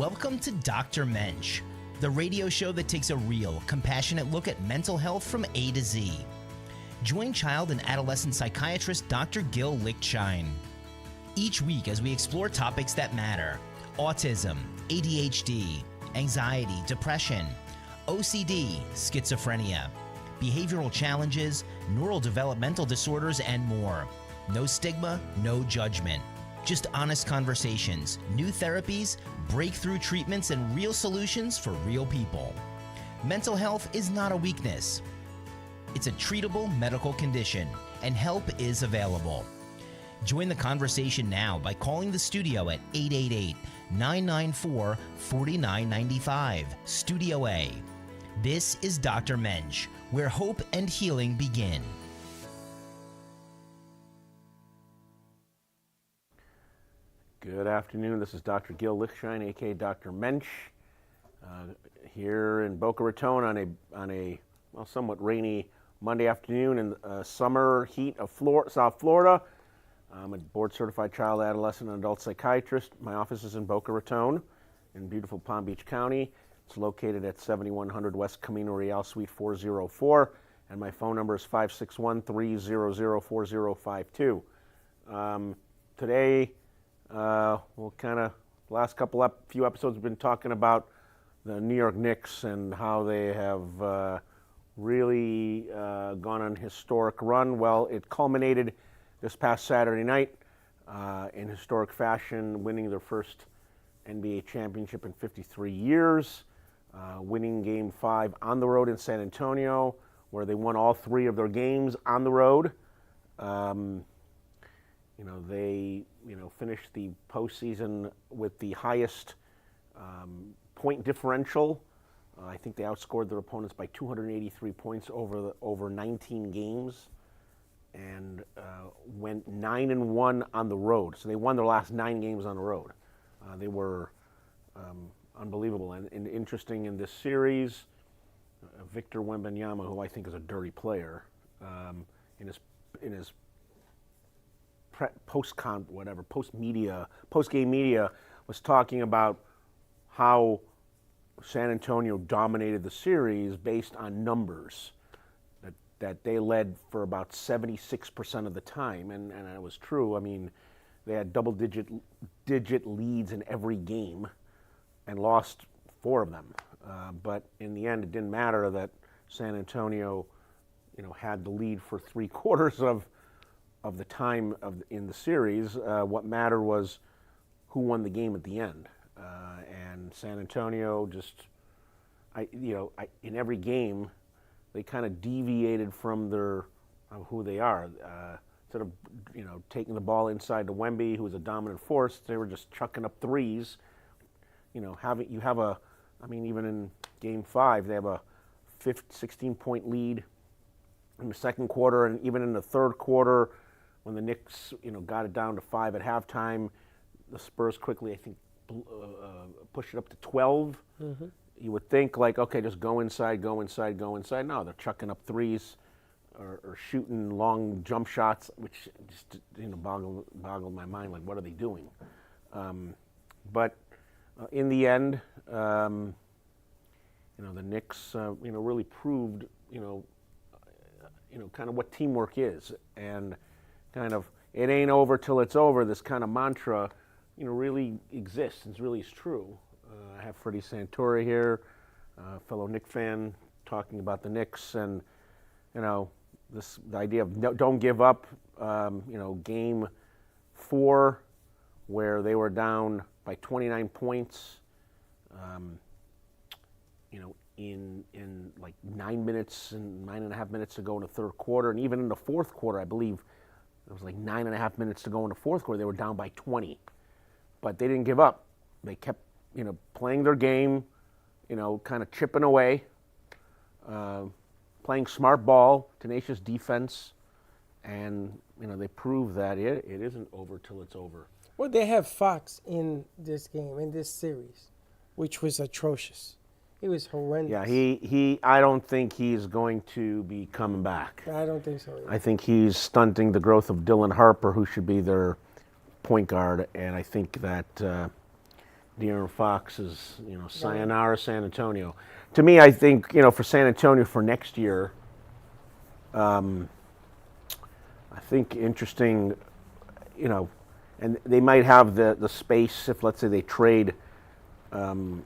Welcome to Dr. Mensch, the radio show that takes a real, compassionate look at mental health from A to Z. Join child and adolescent psychiatrist Dr. Gil Lichtshein each week as we explore topics that matter: autism, ADHD, anxiety, depression, OCD, schizophrenia, behavioral challenges, neurodevelopmental disorders, and more. No stigma, no judgment. Just honest conversations, new therapies, breakthrough treatments, and real solutions for real people. Mental health is not a weakness. It's a treatable medical condition, and help is available. Join the conversation now by calling the studio at 888-994-4995, Studio A. This is Dr. Mensch, where hope and healing begin. Good afternoon. This is Dr. Gil Lichtshein, aka Dr. Mensch, here in Boca Raton on a somewhat rainy Monday afternoon in the summer heat of South Florida. I'm a board-certified child, adolescent, and adult psychiatrist. My office is in Boca Raton in beautiful Palm Beach County. It's located at 7100 West Camino Real, Suite 404, and my phone number is 561-300-4052. Today, we'll last few episodes we've been talking about the New York Knicks and how they have really gone on a historic run. Well, it culminated this past Saturday night in historic fashion, winning their first NBA championship in 53 years, winning Game 5 on the road in San Antonio, where they won all three of their games on the road. They finished the postseason with the highest point differential. I think they outscored their opponents by 283 points over 19 games, and went 9-1 on the road. So they won their last 9 games on the road. They were unbelievable and interesting in this series. Victor Wembanyama, who I think is a dirty player, in his post-game media was talking about how San Antonio dominated the series based on numbers, that they led for about 76% of the time, and it was true. I mean, they had double-digit leads in every game and lost 4 of them. But in the end, it didn't matter that San Antonio, had the lead for 3/4 of the time in the series. What mattered was who won the game at the end. And San Antonio just, in every game, they kind of deviated from who they are. Instead of taking the ball inside to Wemby, who was a dominant force, they were just chucking up threes. Even in Game 5, they have a 16-point lead in the second quarter, and even in the third quarter, when the Knicks, got it down to 5 at halftime, the Spurs quickly, I think, pushed it up to 12. Mm-hmm. You would think, okay, just go inside. No, they're chucking up threes or shooting long jump shots, which just, boggled my mind. What are they doing? But in the end, the Knicks, really proved, kind of what teamwork is, and kind of it ain't over till it's over. This kind of mantra, really exists and really is true. I have Freddy Santory here, a fellow Knicks fan, talking about the Knicks, and the idea of don't give up. Game 4, where they were down by 29 points. In 9 minutes and 9.5 minutes to go in the third quarter, and even in the fourth quarter, I believe it was 9.5 minutes to go in the fourth quarter, they were down by 20. But they didn't give up. They kept, playing their game, kind of chipping away, playing smart ball, tenacious defense, and, they proved that it isn't over till it's over. Well, they have Fox in this game, in this series, which was atrocious. It was horrendous. Yeah, I don't think he's going to be coming back. I don't think so either. I think he's stunting the growth of Dylan Harper, who should be their point guard, and I think that De'Aaron Fox is, sayonara San Antonio. To me, I think, for San Antonio for next year, I think interesting, and they might have the space if, let's say, they trade De'Aaron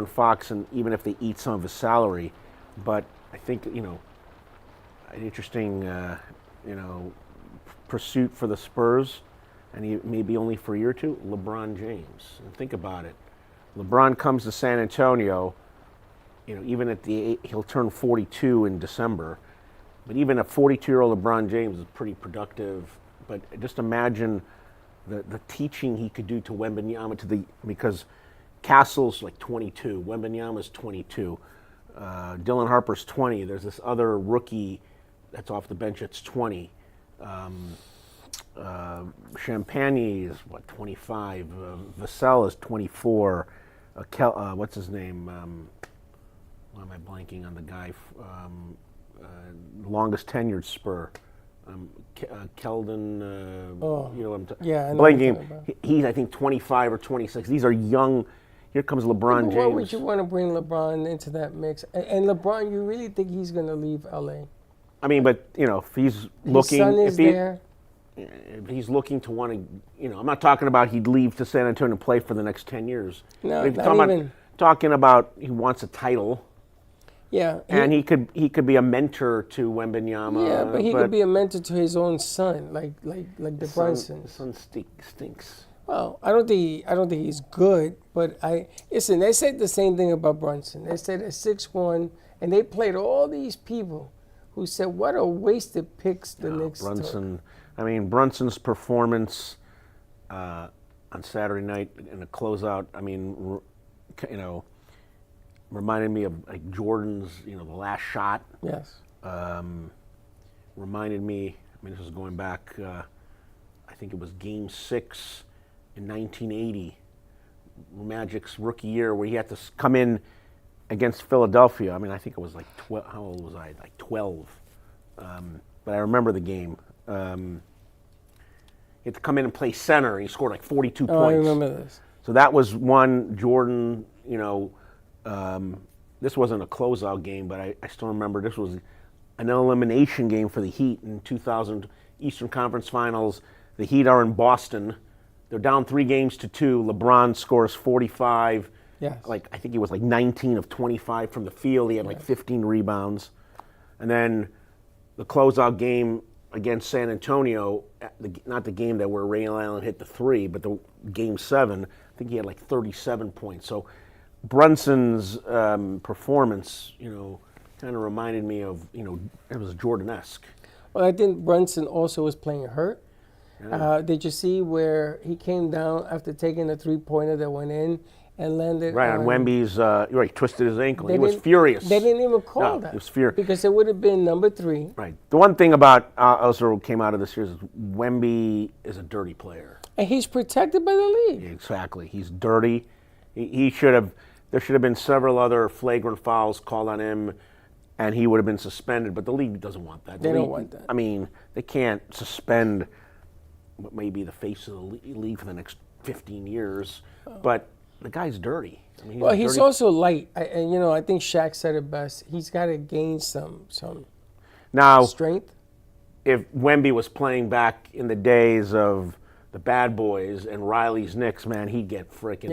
Fox, and even if they eat some of his salary. But I think, an interesting, pursuit for the Spurs, and he maybe only for a year or two, LeBron James. And think about it. LeBron comes to San Antonio, even he'll turn 42 in December, but even a 42-year-old LeBron James is pretty productive. But just imagine the teaching he could do to Wembanyama because Castle's like 22, Wembanyama's 22, Dylan Harper's 20. There's this other rookie that's off the bench that's 20. Champagne is 25. Vassell is 24. What's his name? Why am I blanking on the guy? Longest tenured Spur. Keldon. Yeah, I know blanking. He's I think 25 or 26. These are young. Here comes LeBron James. Why would you want to bring LeBron into that mix? And LeBron, you really think he's going to leave LA? I mean, but if he's looking, His son is there. If he's looking to want to, I'm not talking about he'd leave to San Antonio and play for the next 10 years. No, If not even. Talking about he wants a title. Yeah, And he could be a mentor to Wembanyama. Yeah, but he could be a mentor to his own son, like the Brunsons. Son stinks. Well, I don't think he's good, but listen. They said the same thing about Brunson. They said at 6'1", and they played all these people who said what a wasted picks the Knicks took. Brunson's performance on Saturday night in a closeout. Reminded me of like Jordan's, the last shot. Yes. Reminded me. This was going back. I think it was Game 6 in 1980, Magic's rookie year, where he had to come in against Philadelphia. I think it was like 12. How old was I? Like 12. But I remember the game. He had to come in and play center, and he scored like 42 points. I remember this. So that was one Jordan. This wasn't a closeout game, but I still remember this was an elimination game for the Heat in 2000 Eastern Conference Finals. The Heat are in Boston. They're down 3-2. LeBron scores 45. Yes. I think he was 19 of 25 from the field. He had 15 rebounds. And then the closeout game against San Antonio, not the game that where Ray Allen hit the 3, but the Game 7, I think he had 37 points. So Brunson's performance, kind of reminded me of, it was Jordan-esque. Well, I think Brunson also was playing hurt. Yeah. Did you see where he came down after taking a 3-pointer that went in and landed on Wemby's, he twisted his ankle. He was furious. They didn't even call that. He was furious. Because it would have been number 3. Right. The one thing about also came out of this series is Wemby is a dirty player. And he's protected by the league. Exactly. He's dirty. He should have, there should have been several other flagrant fouls called on him, and he would have been suspended, but the league doesn't want that. They don't want that. They can't suspend what may be the face of the league for the next 15 years, but the guy's dirty. He's also light. I think Shaq said it best. He's got to gain some strength. If Wemby was playing back in the days of the Bad Boys and Riley's Knicks, man, he'd get freaking.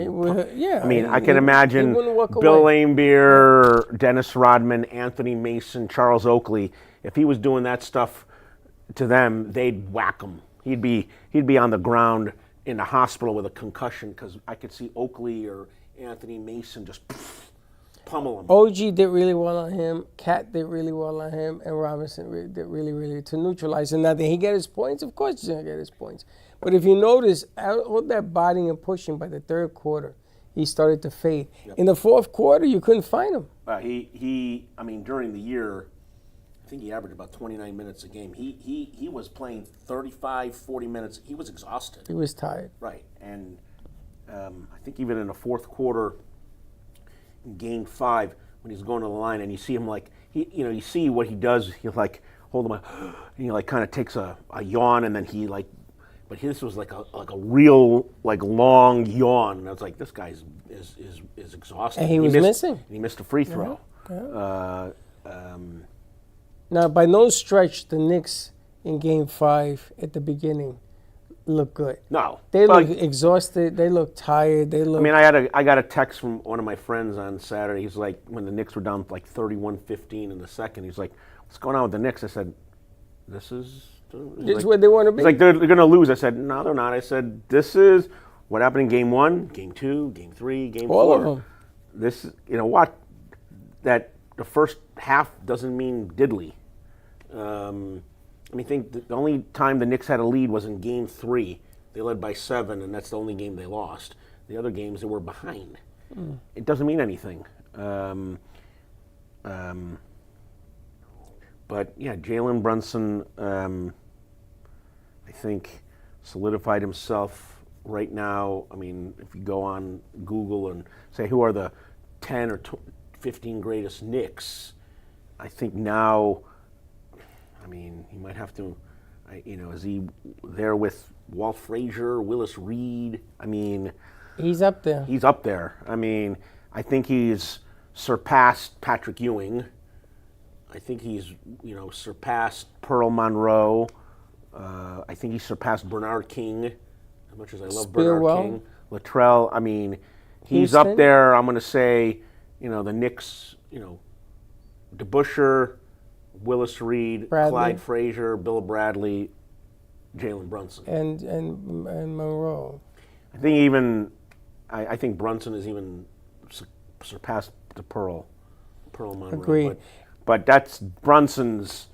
I can imagine Bill Laimbeer, Dennis Rodman, Anthony Mason, Charles Oakley. If he was doing that stuff to them, they'd whack him. He'd be on the ground in the hospital with a concussion, because I could see Oakley or Anthony Mason just pummel him. OG did really well on him. Cat did really well on him, and Robinson did really to neutralize him. Now, did he get his points? Of course he's going to get his points. But if you notice, all that bodying and pushing by the third quarter, he started to fade. Yep. In the fourth quarter, you couldn't find him. During the year, I think he averaged about 29 minutes a game. He was playing 35, 40 minutes. He was exhausted. He was tired. Right. And I think even in the fourth quarter, in Game 5, when he's going to the line, and you see him you see what he does. He'll hold him, and he kind of takes a yawn, and then he But his was like a real like long yawn. And I was like, this guy's is exhausted. And he was missing. And he missed a free throw. Yeah. Now, by no stretch, the Knicks in Game 5 at the beginning look good. No, They look exhausted. They look tired. They look. I mean, I got a text from one of my friends on Saturday. He's like, when the Knicks were down like 31-15 in the second, he's like, what's going on with the Knicks? I said, this is where they want to be. He's like, they're going to lose. I said, no, they're not. I said, this is what happened in Game 1, Game 2, Game 3, Game 4. All of them. This, what? That the first half doesn't mean diddly. I think the only time the Knicks had a lead was in Game 3. They led by 7, and that's the only game they lost. The other games, they were behind. It doesn't mean anything. But, yeah, Jalen Brunson, I think, solidified himself right now. I mean, if you go on Google and say who are the 10 or 15 greatest Knicks, I think now, I mean, he might have to, is he there with Walt Frazier, Willis Reed? I mean, he's up there. He's up there. I mean, I think he's surpassed Patrick Ewing. I think he's, surpassed Pearl Monroe. I think he surpassed Bernard King, as much as I love Bernard King. Latrell, I mean, he's Houston. up there. I'm going to say, the Knicks, DeBusschere, Willis Reed, Bradley. Clyde Frazier, Bill Bradley, Jalen Brunson. And Monroe. I think even, I think Brunson has even surpassed the Pearl Monroe. Agreed. But that's Brunson's.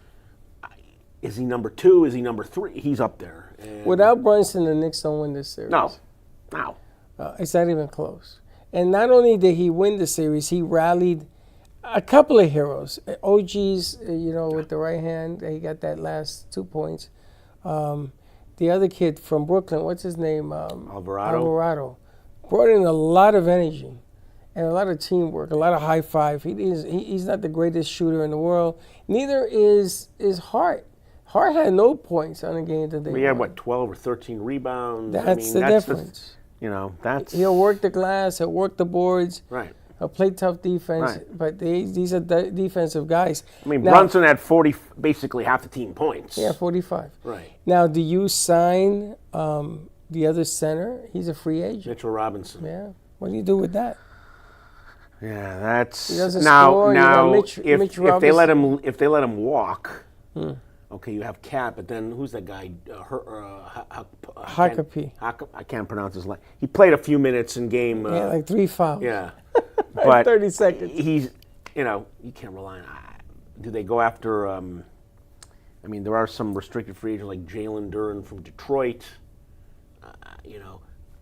Is he number 2? Is he number 3? He's up there. And Without Brunson, the Knicks don't win this series. No. It's not even close. And not only did he win the series, he rallied a couple of heroes. OG's, with the right hand, he got that last 2 points. The other kid from Brooklyn, what's his name? Alvarado. Brought in a lot of energy and a lot of teamwork, a lot of high five. He's not the greatest shooter in the world. Neither is Hart. Hart had no points on the game that they won. We had, 12 or 13 rebounds? That's the difference. That's... He'll work the glass, he'll work the boards. Right. He'll play tough defense, but these are defensive guys. I mean, now, Brunson had 40, basically half the team points. Yeah, 45. Right. Now, do you sign the other center? He's a free agent. Mitchell Robinson. Yeah. What do you do with that? Yeah, that's he doesn't score. Now, Mitch if they let him walk, okay, you have Cat, but then who's that guy? Huckabee. I can't pronounce his name. He played a few minutes in game. Like 3 fouls. Yeah, but 30 seconds. He's, you can't rely on. Do they go after? I mean, there are some restricted free agents like Jalen Duren from Detroit.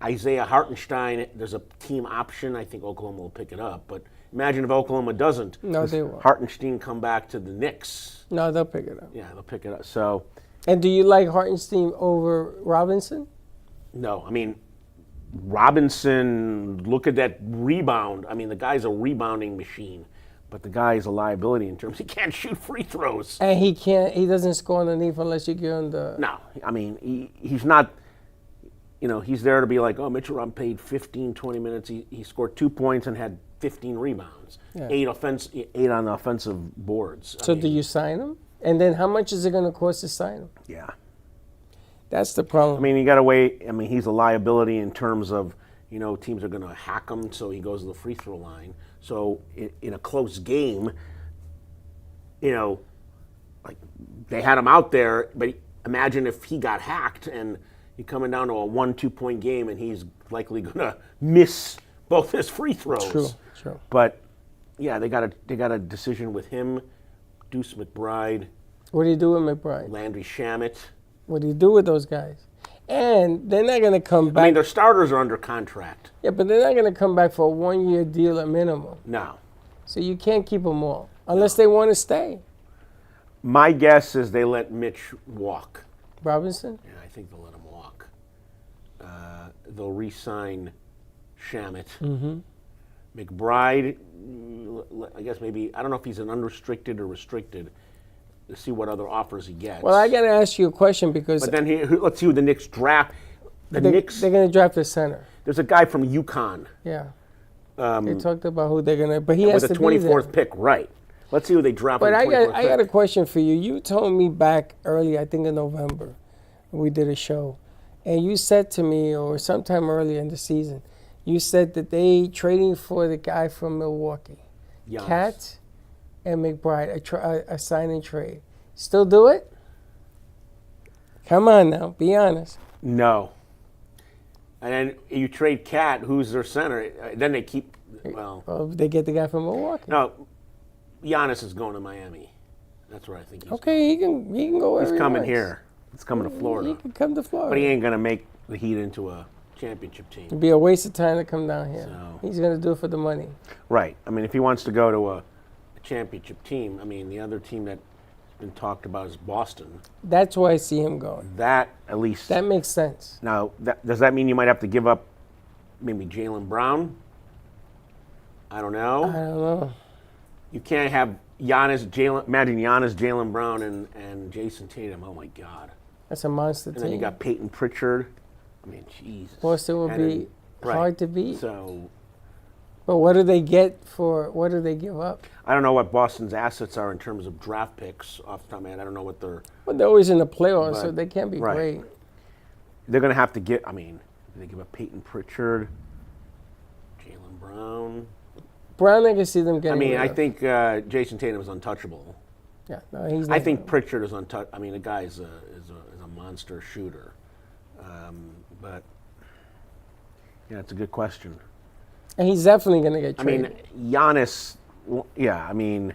Isaiah Hartenstein, there's a team option. I think Oklahoma will pick it up. But imagine if Oklahoma doesn't. No, they won't. Hartenstein come back to the Knicks. No, they'll pick it up. Yeah, they'll pick it up. So. And do you like Hartenstein over Robinson? No, I mean, Robinson, look at that rebound. I mean, the guy's a rebounding machine. But the guy is a liability in terms he can't shoot free throws. And he doesn't score underneath unless you give him the... No, I mean, he's not... he's there to be like, oh, Mitchell Robinson played 15, 20 minutes. He scored 2 points and had 15 rebounds, 8 on the offensive boards. So do you sign him? And then how much is it going to cost to sign him? Yeah. That's the problem. I mean, you got to wait. I mean, he's a liability in terms of, teams are going to hack him, so he goes to the free throw line. So in a close game, like they had him out there, but imagine if he got hacked and you're coming down to a 1-2 point game, and he's likely going to miss both his free throws. True. But yeah, they got a decision with him, Deuce McBride. What do you do with McBride? Landry Shamet. What do you do with those guys? And they're not going to come back. I mean, their starters are under contract. Yeah, but they're not going to come back for a 1-year deal at minimum. No. So you can't keep them all unless they want to stay. My guess is they let Mitch walk. Robinson? Yeah, I think they'll let him walk. They'll re-sign Shamet. McBride, I guess maybe, I don't know if he's an unrestricted or restricted. to see what other offers he gets. Well, I got to ask you a question because But then let's see who the Knicks draft. The Knicks. they're going to draft a center. There's a guy from UConn. Yeah. They talked about who they're going to, but he has with to the be there. 24th pick, right? Let's see who they draft. But with the 24th I got a pick. question for you. You told me back early, I think in November, we did a show, and you said to me, or sometime earlier in the season, you said that they trading for the guy from Milwaukee, Giannis. Cat and McBride, a sign and trade. Still do it? Come on now, be honest. No. And then you trade Cat, who's their center. Then they keep. Well, they get the guy from Milwaukee. No, Giannis is going to Miami. That's where I think he's Okay, he can go wherever He's coming wants. here. He's coming to Florida. He can come to Florida. But he ain't going to make the Heat into a championship team. It'd be a waste of time to come down here. So- He's going to do it for the money. Right. I mean, if he wants to go to a championship team, I mean, the other team that's been talked about is Boston. That's why I see him going. That, at least. That makes sense. Now, does that mean you might have to give up maybe Jaylen Brown? I don't know. I don't know. You can't have imagine Giannis, Jaylen Brown, and Jason Tatum. Oh, my God. That's a monster And team. then you got Peyton Pritchard. I mean, Jesus. Boston will And be then- right. hard to beat. So, But what do they get for, what do they give up? I don't know what Boston's assets are in terms of draft picks off the top of my head. I don't know what they're... Well, they're always in the playoffs, so But- they can't be right. great. They're going to have to get... I mean, they give up Peyton Pritchard, Jaylen Brown. Brown, I can see them I getting mean, rid I of. think Jason Tatum is untouchable. Yeah, no, he's I not think gonna- Pritchard is untouchable. I mean, the guy is a monster shooter. But, yeah, it's a good question. And he's definitely going to get I traded. mean, Giannis, yeah, I mean,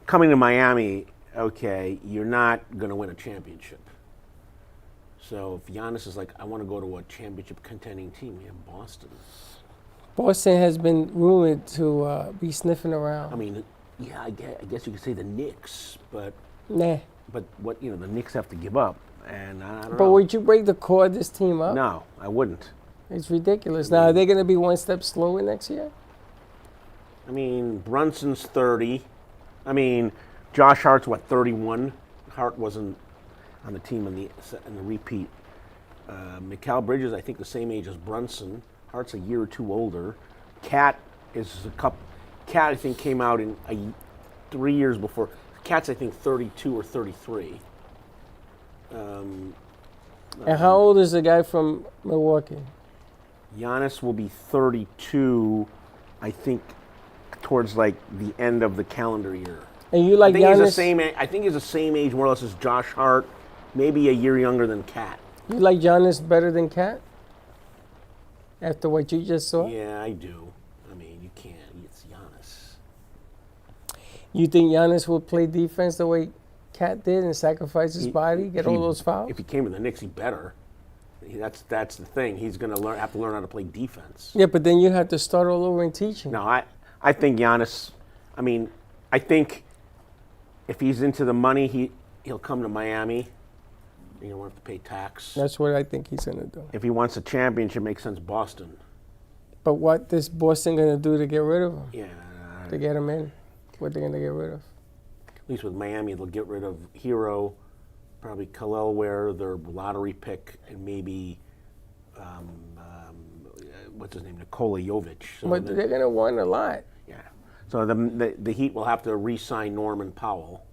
coming to Miami, okay, you're not going to win a championship. So if Giannis is like, I want to go to a championship contending team, we have Boston. Boston has been rumored to be sniffing around. I mean, yeah, I guess you could say the Knicks, but Nah. what the Knicks have to give up, and I don't But know. would you break the core of this team up? No, I wouldn't. It's ridiculous. Now, are they going to be one step slower next year? I mean, Brunson's 30. I mean, Josh Hart's 31. Hart wasn't on the team in the repeat. Mikal Bridges, I think, the same age as Brunson. Hart's a year or two older. Cat is Cat, I think, came out in 3 years before. Cat's, I think, 32 or 33. And how old is the guy from Milwaukee? Giannis will be 32, I think, towards like the end of the calendar year. And you like I think he's the Giannis? same. I think he's the same age, more or less, as Josh Hart, maybe a year younger than Cat. You like Giannis better than Cat? After what you just saw? Yeah, I do. I mean, you can't. It's Giannis. You think Giannis will play defense the way Cat did and sacrifice his body, get all those fouls? If he came to the Knicks, he better. That's the thing. He's going to have to learn how to play defense. Yeah, but then you have to start all over and teach him. No, I think Giannis. I mean, I think if he's into the money, he'll come to Miami. You don't have to pay tax. That's what I think he's going to do. If he wants a championship, makes sense. Boston. But what is Boston going to do to get rid of him? Yeah. To get him in? What they're going to get rid of? At least with Miami, they'll get rid of Hero, probably Khalil Ware, their lottery pick, and maybe what's his name, Nikola Jovic. So But they're going to want a lot. yeah. So the Heat will have to re-sign Norman Powell.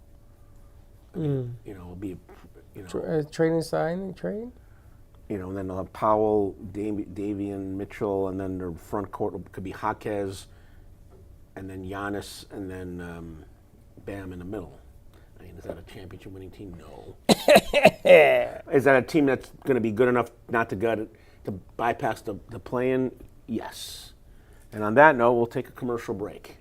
I mean, it'll be Trading sign and trade? and then they'll have Powell, Davian Mitchell, and then their front court could be Jaquez, and then Giannis, and then Bam in the middle. I mean, is that a championship winning team? No. Is that a team that's going to be good enough not to bypass the play-in? Yes. And on that note, we'll take a commercial break.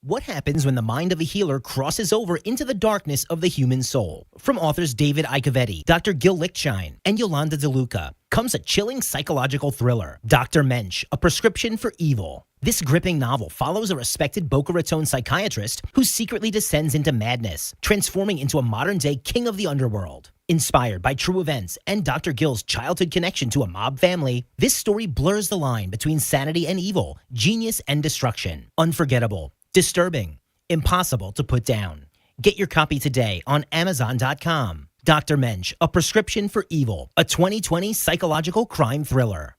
What happens when the mind of a healer crosses over into the darkness of the human soul? From authors David Icovetti, Dr. Gil Lichtshein, and Yolanda DeLuca comes a chilling psychological thriller, Dr. Mensch, A Prescription for Evil. This gripping novel follows a respected Boca Raton psychiatrist who secretly descends into madness, transforming into a modern-day king of the underworld. Inspired by true events and Dr. Gil's childhood connection to a mob family, this story blurs the line between sanity and evil, genius and destruction. Unforgettable, disturbing, impossible to put down. Get your copy today on Amazon.com. Dr. Mensch, A Prescription for Evil, a 2020 psychological crime thriller.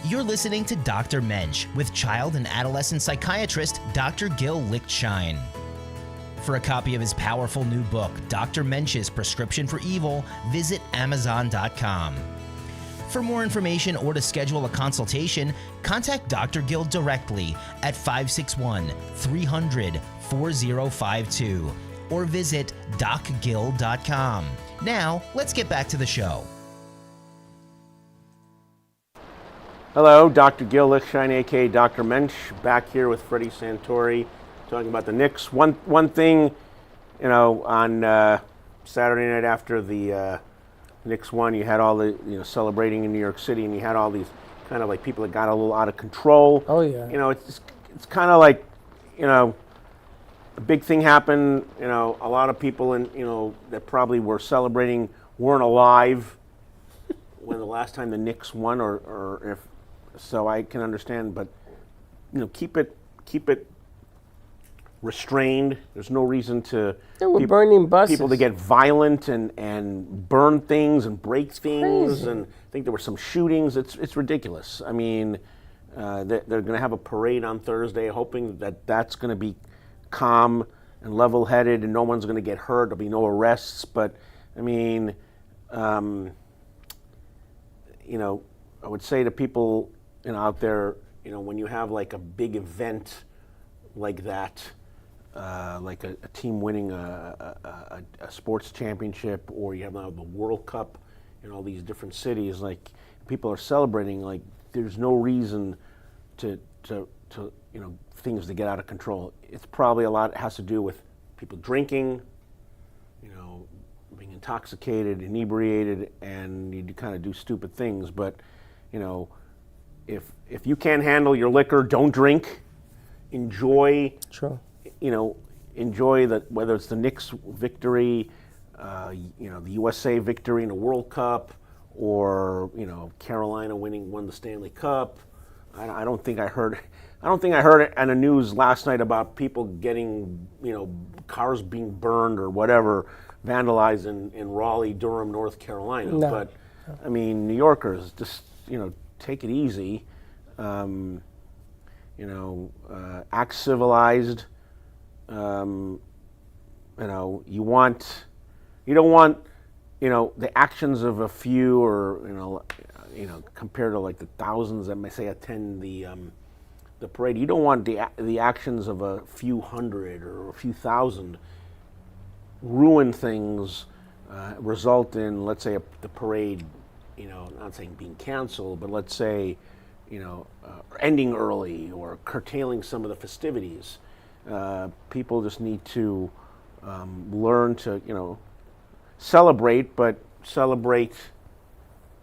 You're listening to Dr. Mensch with child and adolescent psychiatrist Dr. Gil Lichtshein. For a copy of his powerful new book, Dr. Mensch's Prescription for Evil, visit Amazon.com. For more information or to schedule a consultation, contact Dr. Gil directly at 561-300-4052 or visit docgil.com. Now, let's get back to the show. Hello, Dr. Gil Lichtshein, a.k.a. Dr. Mensch, back here with Freddy Santory, talking about the Knicks. One thing, on Saturday night after the Knicks won, you had all the celebrating in New York City, and you had all these kind of like people that got a little out of control. Oh yeah. It's kind of like a big thing happened. A lot of people that probably were celebrating weren't alive when the last time the Knicks won, or if so, I can understand. But keep it restrained. There's no reason to They were burning buses. people to get violent and burn things and break things. Crazy. And I think there were some shootings. It's ridiculous. I mean, they're going to have a parade on Thursday, hoping that's going to be calm and level-headed, and no one's going to get hurt. There'll be no arrests. But I mean, I would say to people out there, when you have like a big event like that, like a team winning a sports championship, or you have now the World Cup in all these different cities, like people are celebrating, like there's no reason to things to get out of control. It's probably a lot has to do with people drinking, being intoxicated, inebriated, and you kind of do stupid things. But if you can't handle your liquor, don't drink. Enjoy. Sure. Enjoy whether it's the Knicks victory, the USA victory in the World Cup, or Carolina won the Stanley Cup. I don't think I heard on the news last night about people getting cars being burned or whatever, vandalized in Raleigh, Durham, North Carolina. No. But I mean, New Yorkers, just take it easy. Act civilized. You don't want the actions of a few, or compared to like the thousands that may say attend the parade. You don't want the actions of a few hundred or a few thousand ruin things, result in, let's say, the parade. Not saying being canceled, but let's say ending early or curtailing some of the festivities. People just need to learn to, celebrate, but celebrate,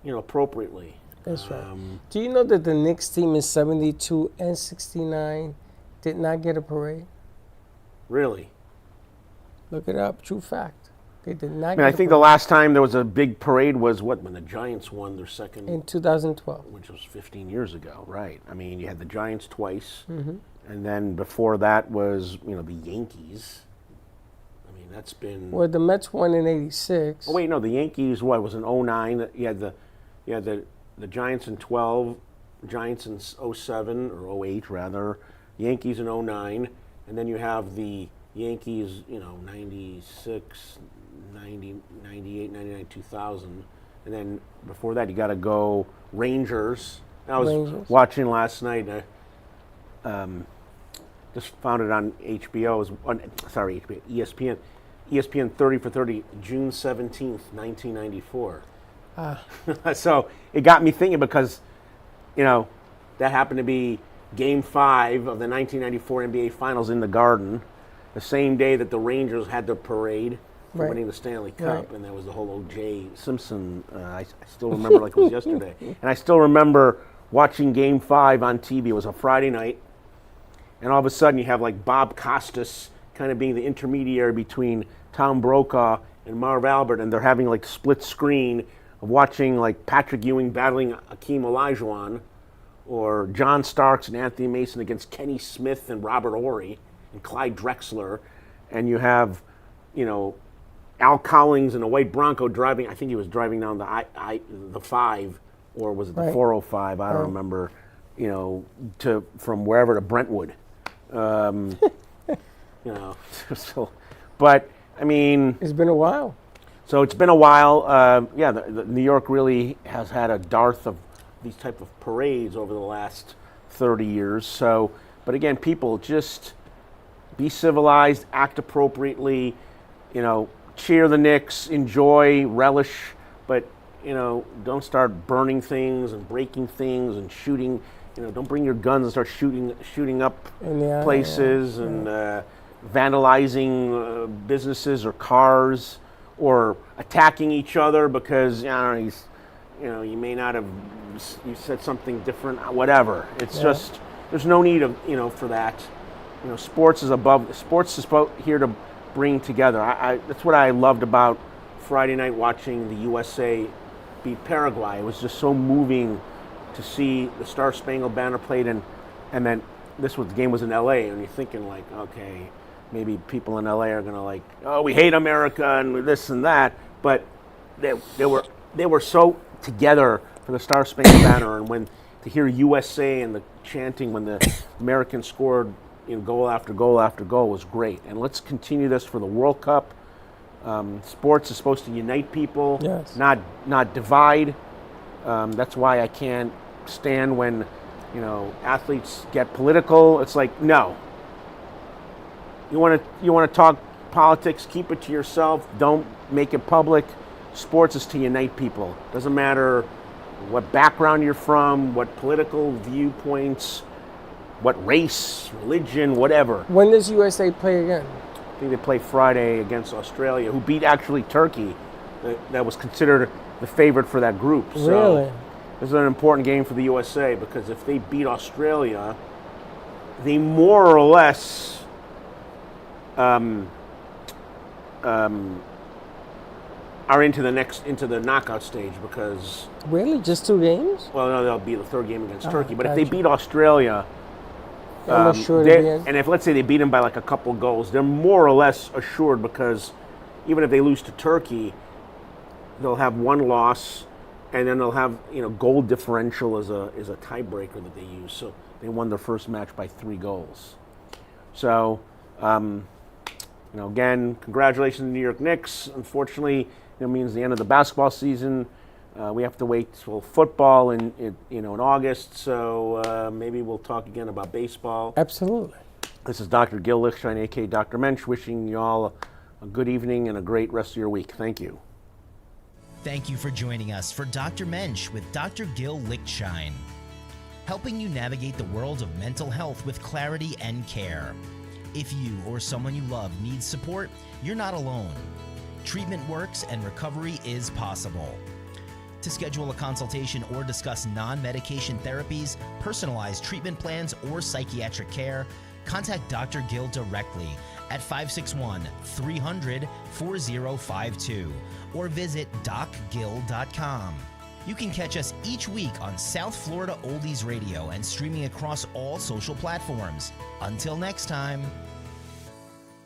appropriately. That's right. Do you know that the Knicks team in 72 and 69 did not get a parade? Really? Look it up. True fact. They did not I mean, I think the last time there was a big parade was when the Giants won their second, in 2012, which was 15 years ago, right? I mean, you had the Giants twice, mm-hmm. and then before that was the Yankees. I mean, that's been. Well, the Mets won in '86. Oh wait, no, the Yankees. What was in 09? You had the Giants in 12, Giants in 07 or 08 rather, Yankees in 09, and then you have the Yankees, 96. 90, 98, 99, 2000. And then before that, you got to go Rangers. I was watching last night. Just found it on HBO. HBO, ESPN. ESPN 30 for 30, June 17th, 1994. So it got me thinking because, that happened to be Game 5 of the 1994 NBA Finals in the Garden, the same day that the Rangers had their parade. For winning the Stanley Cup, and that was the whole O.J. Simpson. I still remember like it was yesterday. And I still remember watching Game 5 on TV. It was a Friday night, and all of a sudden you have like Bob Costas kind of being the intermediary between Tom Brokaw and Marv Albert, and they're having like split screen of watching like Patrick Ewing battling Akeem Olajuwon, or John Starks and Anthony Mason against Kenny Smith and Robert Horry and Clyde Drexler, and you have Al Collins in a white Bronco driving. I think he was driving down the 5, or was it the 405? I don't remember. From wherever to Brentwood. So, but I mean, it's been a while. So it's been a while. The New York really has had a dearth of these type of parades over the last 30 years. So, but again, people just be civilized, act appropriately, cheer the Knicks, enjoy, relish, but, don't start burning things and breaking things and shooting. Don't bring your guns and start shooting up places and vandalizing businesses or cars, or attacking each other because you may not have you said something different, whatever. It's just there's no need of for that. Sports is here to bring together. That's what I loved about Friday night watching the USA beat Paraguay. It was just so moving to see the Star Spangled Banner played, and then the game was in LA, and you're thinking like, okay, maybe people in LA are gonna like, oh, we hate America and this and that, but they were so together for the Star Spangled Banner, and when to hear USA and the chanting when the Americans scored goal after goal after goal was great. And let's continue this for the World Cup. Sports is supposed to unite people, not divide. That's why I can't stand when athletes get political. It's like, no. You want to talk politics, keep it to yourself. Don't make it public. Sports is to unite people. Doesn't matter what background you're from, what political viewpoints, what race, religion, whatever. When does USA play again? I think they play Friday against Australia, who beat actually Turkey. That was considered the favorite for that group. So really? This is an important game for the USA, because if they beat Australia, they more or less are into the knockout stage, because really just 2 games? Well, no, that'll be the third game against Turkey. But if they beat Australia, and if let's say they beat them by like a couple goals, they're more or less assured, because even if they lose to Turkey, they'll have one loss, and then they'll have goal differential is a tiebreaker that they use. So they won their first match by 3 goals. So again, congratulations to the New York Knicks. Unfortunately, it means the end of the basketball season. We have to wait till football in August. So maybe we'll talk again about baseball. Absolutely. This is Dr. Gil Lichtshein, aka Dr. Mensch, wishing you all a good evening and a great rest of your week. Thank you. Thank you for joining us for Dr. Mensch with Dr. Gil Lichtshein, helping you navigate the world of mental health with clarity and care. If you or someone you love needs support, you're not alone. Treatment works and recovery is possible. To schedule a consultation or discuss non-medication therapies, personalized treatment plans, or psychiatric care, contact Dr. Gil directly at 561-300-4052 or visit docgil.com. You can catch us each week on South Florida Oldies Radio and streaming across all social platforms. Until next time.